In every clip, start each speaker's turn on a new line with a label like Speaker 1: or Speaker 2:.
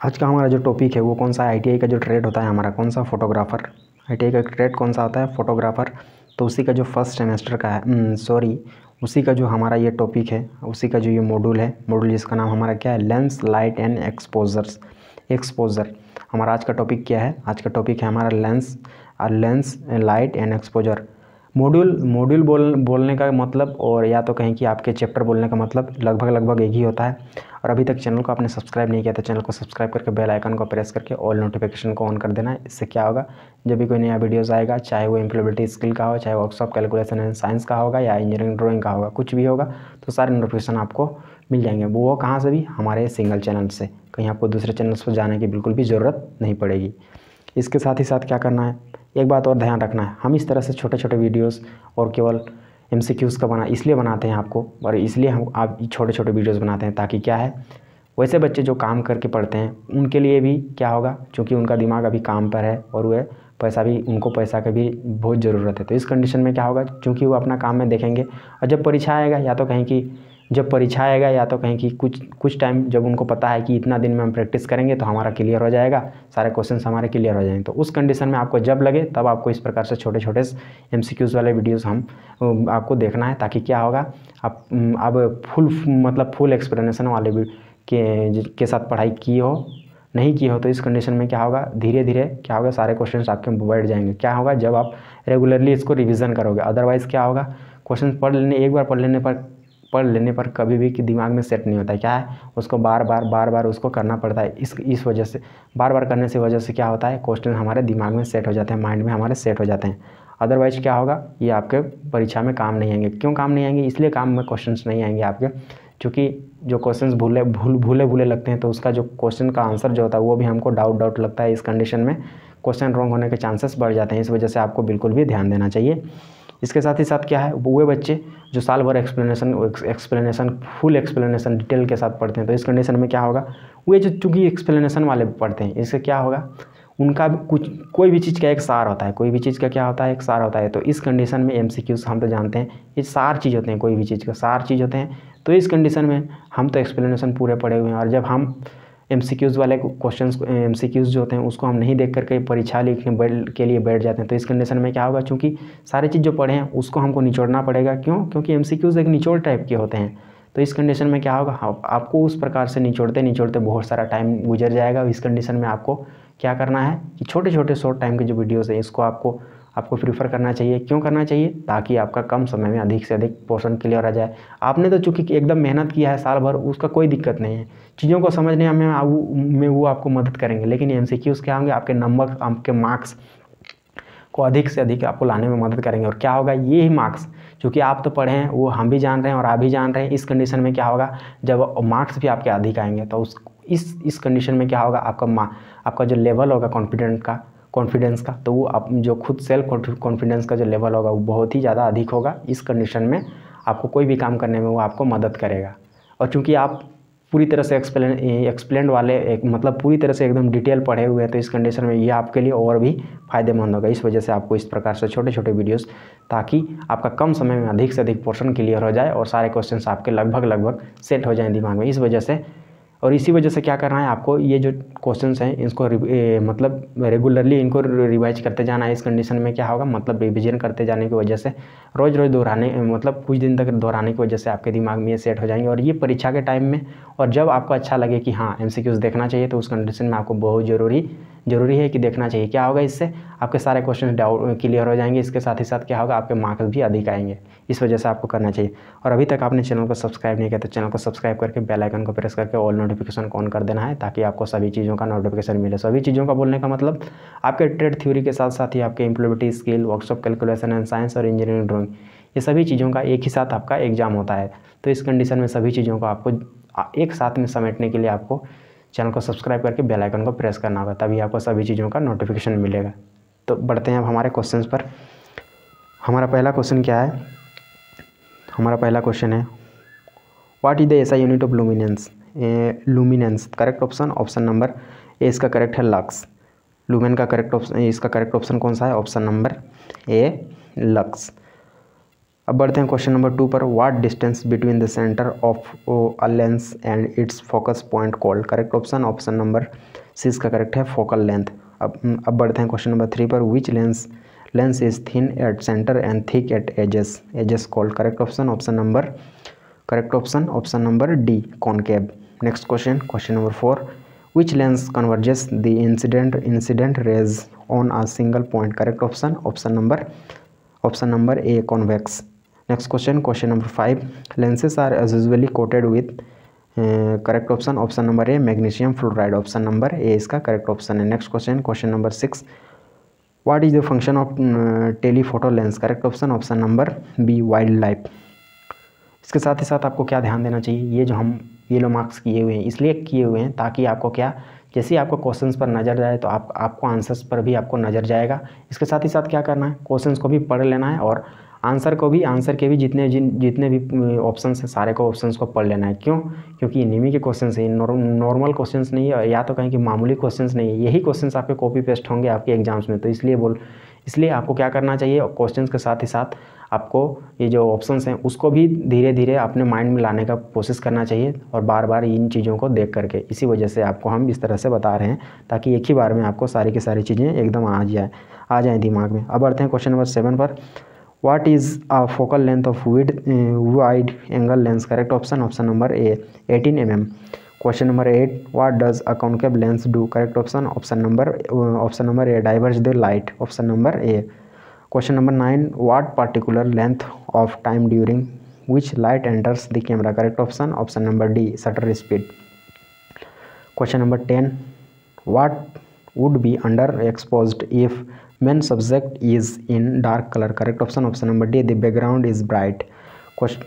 Speaker 1: आज का हमारा जो टॉपिक है वो कौन सा है, आईटीआई का जो ट्रेड होता है हमारा कौन सा, फोटोग्राफ़र। आईटीआई का ट्रेड कौन सा होता है, फोटोग्राफ़र। तो उसी का जो फर्स्ट सेमेस्टर का है, उसी का जो हमारा ये टॉपिक है, उसी का जो ये मॉड्यूल है, मॉड्यूल जिसका नाम हमारा क्या है, लेंस लाइट एंड एक्सपोजर। हमारा आज का टॉपिक क्या है, आज का टॉपिक है हमारा lens light and exposure. Module बोलने का मतलब और या तो कहें कि आपके चैप्टर बोलने का मतलब लगभग एक ही होता है। और अभी तक चैनल को आपने सब्सक्राइब नहीं किया तो चैनल को सब्सक्राइब करके बेल आइकन को प्रेस करके ऑल नोटिफिकेशन को ऑन कर देना है। इससे क्या होगा, जब भी कोई नया वीडियोस आएगा, चाहे वो एम्प्लॉयबिलिटी स्किल का हो, चाहे वर्कशॉप कैलकुलेशन एंड साइंस का होगा या इंजीनियरिंग ड्राइंग का होगा, कुछ भी होगा तो सारे नोटिफिकेशन आपको मिल जाएंगे। वो कहाँ से भी, हमारे सिंगल चैनल से। कहीं आपको दूसरे चैनल्स पर जाने की बिल्कुल भी ज़रूरत नहीं पड़ेगी। इसके साथ ही साथ क्या करना है, एक बात और ध्यान रखना है, हम इस तरह से छोटे छोटे वीडियोस और केवल एमसीक्यूज़ का इसलिए बनाते हैं आपको, और इसलिए हम आप छोटे छोटे वीडियोस बनाते हैं ताकि क्या है, वैसे बच्चे जो काम करके पढ़ते हैं उनके लिए भी क्या होगा, क्योंकि उनका दिमाग अभी काम पर है और वह उनको पैसा की भी बहुत ज़रूरत है। तो इस कंडीशन में क्या होगा, क्योंकि वो अपना काम में देखेंगे, और जब परीक्षा आएगा या तो कहें कि कुछ टाइम जब उनको पता है कि इतना दिन में हम प्रैक्टिस करेंगे तो हमारा क्लियर हो जाएगा, सारे क्वेश्चंस हमारे क्लियर हो जाएंगे। तो उस कंडीशन में आपको जब लगे तब आपको इस प्रकार से छोटे छोटे एमसीक्यूज़ वाले वीडियोस आपको देखना है, ताकि क्या होगा, आप फुल एक्सप्लेनेशन वाले के साथ पढ़ाई नहीं की हो तो इस कंडीशन में क्या होगा, धीरे धीरे क्या होगा, सारे क्वेश्चंस आपके बैठ जाएंगे। क्या होगा, जब आप रेगुलरली इसको रिवीजन करोगे। अदरवाइज़ क्या होगा, क्वेश्चन एक बार पढ़ लेने पर कभी भी दिमाग में सेट नहीं होता है। क्या है, उसको बार बार उसको करना पड़ता है। इस वजह से बार बार करने से वजह से क्या होता है, क्वेश्चन हमारे दिमाग में सेट हो जाते हैं, माइंड में हमारे सेट हो जाते हैं। अदरवाइज़ क्या होगा, ये आपके परीक्षा में काम नहीं आएंगे। क्यों काम नहीं आएंगे, इसलिए काम में क्वेश्चंस नहीं आएंगे आपके, क्योंकि जो क्वेश्चंस भूले लगते हैं तो उसका जो क्वेश्चन का आंसर जो होता है वो भी हमको डाउट लगता है। इस कंडीशन में क्वेश्चन रॉन्ग होने के चांसेस बढ़ जाते हैं। इस वजह से आपको बिल्कुल भी ध्यान देना चाहिए। इसके साथ ही साथ क्या है, वो बच्चे जो साल भर फुल एक्सप्लेनेशन डिटेल के साथ पढ़ते हैं, तो इस कंडीशन में क्या होगा, वो जो चूँकि एक्सप्लेनेशन वाले पढ़ते हैं, इससे क्या होगा, उनका कोई भी चीज़ का एक सार होता है, कोई भी चीज़ का क्या होता है, एक सार होता है। तो इस कंडीशन में एमसीक्यूज़ हम तो जानते हैं ये सार चीज़ होते हैं, कोई भी चीज़ का सार चीज़ होते हैं। तो इस कंडीशन में हम तो एक्सप्लेनेशन पूरे पढ़े हुए हैं, और जब हम एमसीक्यूज़ वाले क्वेश्चंस एमसीक्यूज़ जो होते हैं उसको हम नहीं देख करके परीक्षा लिखने के लिए बैठ जाते हैं, तो इस कंडीशन में क्या होगा, चूँकि सारी चीज़ जो पढ़े हैं उसको हमको निचोड़ना पड़ेगा। क्यों, क्योंकि एमसीक्यूज़ एक निचोड़ टाइप के होते हैं। तो इस कंडीशन में क्या होगा, आपको उस प्रकार से निचोड़ते बहुत सारा टाइम गुजर जाएगा। इस कंडीशन में आपको क्या करना है कि छोटे छोटे शॉर्ट टाइम के जो वीडियोज़ हैं इसको आपको प्रीफर करना चाहिए। क्यों करना चाहिए, ताकि आपका कम समय में अधिक से अधिक पोर्शन क्लियर आ जाए। आपने तो चूँकि एकदम मेहनत किया है साल भर, उसका कोई दिक्कत नहीं है, चीज़ों को समझने में वो आपको मदद करेंगे। लेकिन एमसीक्यूज़ क्या होंगे, आपके नंबर, आपके मार्क्स को अधिक से अधिक आपको लाने में मदद करेंगे। और क्या होगा, ये ही मार्क्स, क्योंकि आप तो पढ़े हैं वो हम भी जान रहे हैं और आप भी जान रहे हैं। इस कंडीशन में क्या होगा, जब मार्क्स भी आपके अधिक आएंगे तो इस कंडीशन में क्या होगा, आपका जो लेवल होगा कॉन्फिडेंस का, तो वो आप जो खुद सेल्फ कॉन्फिडेंस का जो लेवल होगा वो बहुत ही ज़्यादा अधिक होगा। इस कंडीशन में आपको कोई भी काम करने में वो आपको मदद करेगा। और चूँकि आप पूरी तरह से एक्सप्लेंड वाले मतलब पूरी तरह से एकदम डिटेल पढ़े हुए हैं, तो इस कंडीशन में ये आपके लिए और भी फ़ायदेमंद होगा। इस वजह से आपको इस प्रकार से छोटे छोटे वीडियोस, ताकि आपका कम समय में अधिक से अधिक पोर्शन क्लियर हो जाए और सारे क्वेश्चंस आपके लगभग सेट हो जाएं दिमाग में। इसी वजह से क्या करना है, आपको ये जो क्वेश्चंस हैं इसको मतलब रेगुलरली इनको रिवाइज करते जाना है। इस कंडीशन में क्या होगा, मतलब रिविजन करते जाने की वजह से रोज़ दोहराने, मतलब कुछ दिन तक दोहराने की वजह से आपके दिमाग में ये सेट हो जाएंगे। और ये परीक्षा के टाइम में, और जब आपको अच्छा लगे कि हाँ एमसीक्यूज़ देखना चाहिए, तो उस कंडीशन में आपको बहुत ज़रूरी है कि देखना चाहिए। क्या होगा, इससे आपके सारे क्वेश्चन क्लियर हो जाएंगे। इसके साथ ही साथ क्या होगा, आपके मार्क्स भी अधिक आएंगे। इस वजह से आपको करना चाहिए। और अभी तक आपने चैनल को सब्सक्राइब नहीं किया तो चैनल को सब्सक्राइब करके बेल आइकन को प्रेस करके ऑल नोटिफिकेशन को ऑन कर देना है, ताकि आपको सभी चीज़ों का नोटिफिकेशन मिले। सभी चीज़ों का बोलने का मतलब आपके ट्रेड थ्योरी के साथ साथ ही आपके employability skill, workshop calculation and science और इंजीनियरिंग ड्राइंग, ये सभी चीज़ों का एक ही साथ आपका एग्जाम होता है। तो इस कंडीशन में सभी चीज़ों को आपको एक साथ में समेटने के लिए आपको चैनल को सब्सक्राइब करके बेल आइकन को प्रेस करना होगा, तभी आपको सभी चीज़ों का नोटिफिकेशन मिलेगा। तो बढ़ते हैं अब हमारे क्वेश्चंस पर। हमारा पहला क्वेश्चन क्या है, हमारा पहला क्वेश्चन है, what is the SI unit of luminous. Correct option number A इसका करेक्ट है लक्स। लुमेन का करेक्ट ऑप्शन, इसका करेक्ट ऑप्शन कौन सा है, ऑप्शन नंबर ए लक्स। अब बढ़ते हैं क्वेश्चन नंबर 2 पर। What distance between the centre of a lens and its focus point called. Correct option option number C इसका करेक्ट है फोकल लेंथ। अब बढ़ते हैं क्वेश्चन नंबर 3 पर। Which lens is thin at centre and thick at edges called. Correct option option number D concave. Next question number 4। Which lens converges the incident rays on a single point. Correct option number A convex. Next question number 5। Lenses are as usually coated with. Correct option number A magnesium fluoride. Option number A इसका correct option है। Next question number 6। What is the function of telephoto lens. Correct option number B wildlife. इसके साथ ही साथ आपको क्या ध्यान देना चाहिए, ये जो हम येलो मार्क्स किए हुए हैं इसलिए किए हुए हैं ताकि आपको क्या, जैसे ही आपको क्वेश्चंस पर नज़र जाए तो आपको आंसर्स पर भी आपको नज़र जाएगा। इसके साथ ही साथ क्या करना है, क्वेश्चंस को भी पढ़ लेना है और आंसर के भी जितने भी ऑप्शंस हैं सारे को ऑप्शंस को पढ़ लेना है। क्यों? क्योंकि ये निमी के क्वेश्चंस हैं, नॉर्मल क्वेश्चंस नहीं है, या तो कहें कि मामूली क्वेश्चंस नहीं है। यही क्वेश्चंस आपके कॉपी पेस्ट होंगे आपके एग्जाम्स में। तो इसलिए आपको क्या करना चाहिए, क्वेश्चंस के साथ ही साथ आपको ये जो ऑप्शंस हैं उसको भी धीरे धीरे अपने माइंड में लाने का कोशिश करना चाहिए और बार बार इन चीज़ों को देख करके। इसी वजह से आपको हम इस तरह से बता रहे हैं ताकि एक ही बार में आपको सारी की सारी चीज़ें एकदम आ जाए दिमाग में। अब बढ़ते हैं क्वेश्चन नंबर 7 पर। What is a focal length of wide angle lens. Correct option number A 18 mm। Question number 8। What does a concave lens do. Correct option number A diverge the light. Option number A. Question number 9। What particular length of time during which light enters the camera. Correct option number D shutter speed. Question number 10। What would be under exposed if main subject is in dark colour. Correct option number D the background is bright. Question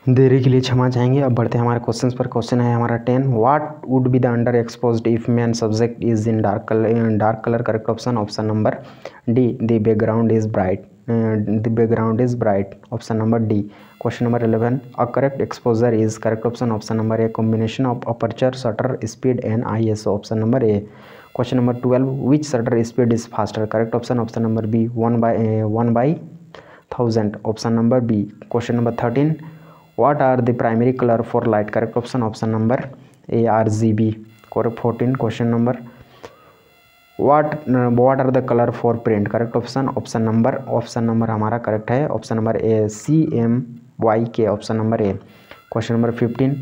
Speaker 1: देरी के लिए क्षमा चाहेंगे। अब बढ़ते हैं हमारे questions पर। क्वेश्चन है हमारा 10। What would be the under exposed if main subject is in dark colour. Correct option number D the background is bright. Option number D. Question number 11। A correct exposure is. Correct option number A combination of aperture shutter speed and ISO। Option number A. Question number 12। Which shutter speed is faster. Correct option number B 1/1000। Option number B. Question number 13। What are the primary color for light? Correct option number A RGB। 14 question number। what are the color for print? Correct option number हमारा correct है option number A CMYK। Option number A। Question number 15।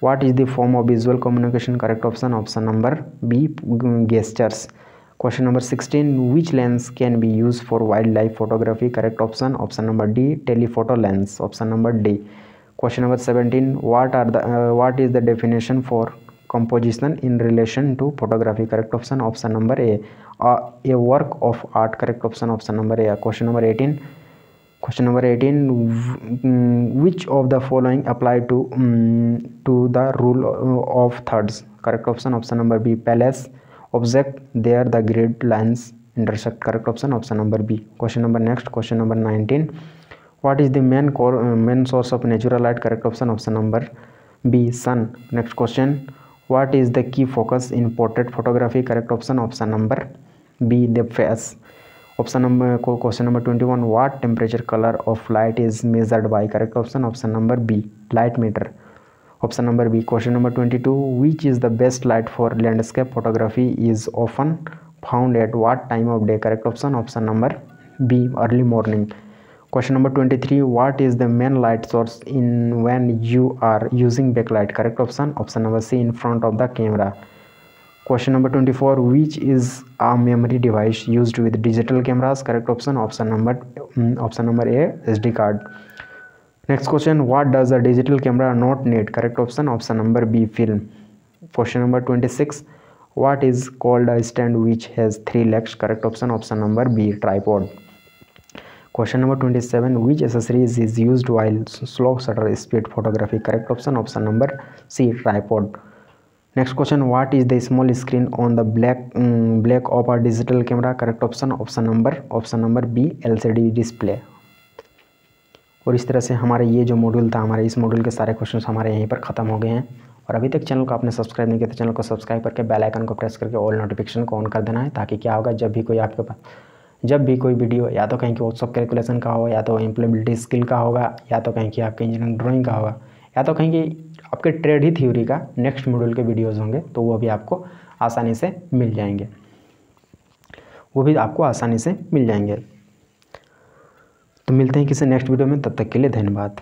Speaker 1: what is the form of visual communication? Correct option number B gestures। Question number 16। which lens can be used for wildlife photography? Correct option number D telephoto lens। Option number D। Question number 17. What is the definition for composition in relation to photography? Correct option number A a work of art। Correct option number A। Question number 18। which of the following apply to the rule of thirds? Correct option number B palace object there the grid lines intersect। Correct option number B। question number 19। what is the main source of natural light? Correct option number B sun। next question। what is the key focus in portrait photography? Correct option number B the face। question number 21। what temperature color of light is measured by? Correct option number B light meter। option number B। question number 22। which is the best light for landscape photography is often found at what time of day? Correct option number B early morning। question number 23। what is the main light source in when you are using backlight? Correct option number C in front of the camera। question number 24। which is a memory device used with digital cameras? Correct option number A SD card। Next question, what does a digital camera not need? Correct option option number B, film. Question number 26, what is called a stand which has 3 legs? Correct option option number B, tripod. Question number 27, which accessories is used while slow shutter speed photography? Correct option option number C, tripod. Next question, what is the small screen on the black of a digital camera? Correct option option number B, LCD display. और इस तरह से हमारे ये जो module था, हमारे इस मॉड्यूल के सारे क्वेश्चंस हमारे यहीं पर ख़त्म हो गए हैं। और अभी तक चैनल को आपने सब्सक्राइब नहीं किया तो चैनल को सब्सक्राइब करके बेल आइकन को प्रेस करके ऑल नोटिफिकेशन को ऑन कर देना है, ताकि क्या होगा, जब भी कोई वीडियो या तो कहीं की व्हाट्सअप कैलकुलेशन का हो, या तो इम्प्लीमेबिलिटी स्किल का होगा, या तो कहीं की आपके इंजीनियरिंग ड्राइंग का होगा, या तो कहीं की आपके ट्रेड ही थ्योरी का नेक्स्ट मॉड्यूल के वीडियोज़ होंगे, तो वो भी आपको आसानी से मिल जाएंगे। तो मिलते हैं किसी नेक्स्ट वीडियो में, तब तक के लिए धन्यवाद।